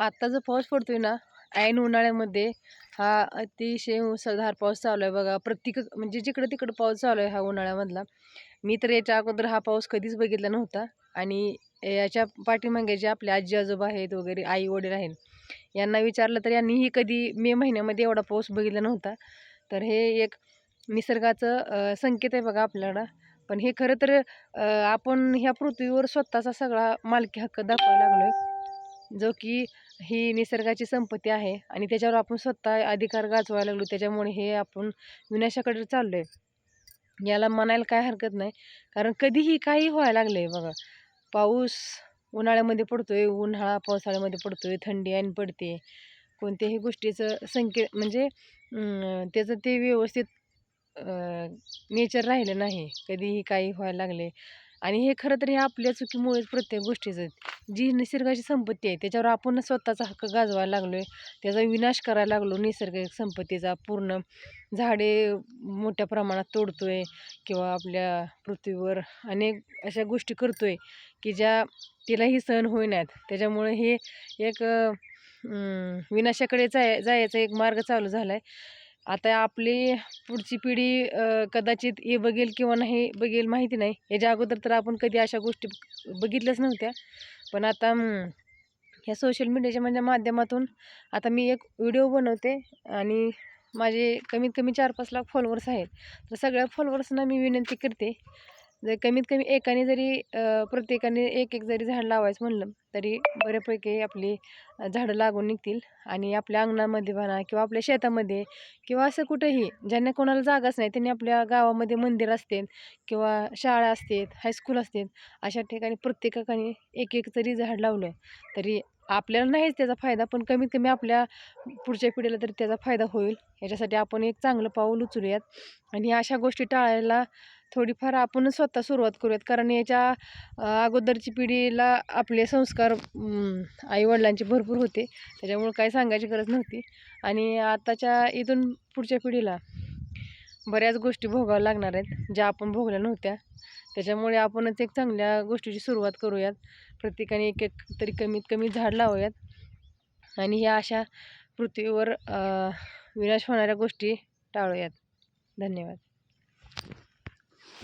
आता जो पाऊस पडतोय ना, ऐन उन्हाळ्यामध्ये हा अतिशय मुसळधार पाऊस चालू आहे बघा. म्हणजे जिकडं-तिकडं पाऊस चालू आहे हा उन्हाळ्यामधला. मी तर याच्या अगोदर हा पाऊस कधीच बघितला नव्हता आणि याच्या पाठीमागे जे आपले आजी-आजोबा आहेत वगैरे, आई-वडील आहेत, यांना विचारलं तर यांनीही कधी मे महिन्यामध्ये एवढा पाऊस बघितला नव्हता. तर हे एक निसर्गाचं संकेत आहे बघा आपल्याला. पण हे खरं तर आपण ह्या पृथ्वीवर स्वतःचा सगळा मालकी हक्क दाखवायला लागलोय. जो की ही निसर्गाची संपत्ती आहे आणि त्याच्यावर आपण स्वतः अधिकार गाजवायला लागलो. त्याच्यामुळे हे आपण विनाशाकडे चाललोय. याला म्हणायला काय हरकत नाही. कारण कधीही काहीही व्हायला लागलंय बघा. पाऊस उन्हाळ्यामध्ये पडतोय, उन्हाळा पावसाळ्यामध्ये पडतोय, थंडी आणि पडते. कोणत्याही गोष्टीचं म्हणजे त्याचं ते व्यवस्थित नेचर राहिलं नाही. कधीही काही व्हायला लागले आणि हे खरं तर हे आपल्या चुकीमुळेच प्रत्येक गोष्टीचं. जी निसर्गाची संपत्ती आहे त्याच्यावर आपण स्वतःचा हक्क गाजवायला लागलोय. त्याचा विनाश करायला लागलो निसर्गिक संपत्तीचा पूर्ण. झाडे मोठ्या प्रमाणात तोडतोय किंवा आपल्या पृथ्वीवर अनेक अशा गोष्टी करतोय की ज्या तिलाही सहन होईनात. त्याच्यामुळे हे एक विनाशाकडे जायचा एक मार्ग चालू झाला आहे. आता आपली पुढची पिढी कदाचित हे बघेल किंवा नाही बघेल माहिती नाही. याच्या अगोदर तर आपण कधी अशा गोष्टी बघितल्याच नव्हत्या. पण आता ह्या सोशल मीडियाच्या म्हणजे माध्यमातून आता मी एक व्हिडिओ बनवते आणि माझे कमीत कमी 4-5 लाख फॉलोअर्स आहेत. तर सगळ्या फॉलोअर्सना मी विनंती करते, जर कमीत कमी एकाने जरी प्रत्येकाने एक जरी झाड लावायचं म्हणलं तरी बऱ्यापैकी आपली झाडं लागून निघतील. आणि आपल्या अंगणामध्ये म्हणा किंवा आपल्या शेतामध्ये किंवा असं कुठेही ज्यांना कोणाला जागाच नाही त्यांनी आपल्या गावामध्ये मंदिर असतील किंवा शाळा असतील, हायस्कूल असतील, अशा ठिकाणी प्रत्येकाने एक जरी झाड लावलं तरी आपल्याला नाहीच त्याचा फायदा, पण कमीत कमी आपल्या पुढच्या पिढीला तरी त्याचा फायदा होईल. याच्यासाठी आपण एक चांगलं पाऊल उचलूयात आणि अशा गोष्टी टाळायला थोडीफार आपण स्वतः सुरुवात करूयात. कारण याच्या अगोदरची पिढीला आपले संस्कार आई-वडिलांचे भरपूर होते. त्याच्यामुळे काही सांगायची गरज नव्हती आणि आताच्या इथून पुढच्या पिढीला बऱ्याच गोष्टी भोगाव्या लागणार आहेत, ज्या आपण भोगल्या नव्हत्या. त्याच्यामुळे आपणच एक चांगल्या गोष्टीची सुरुवात करूयात. प्रत्येकाने एक तरी कमीत कमी झाड लावूयात आणि ह्या अशा पृथ्वीवर विनाश होणाऱ्या गोष्टी टाळूयात. धन्यवाद.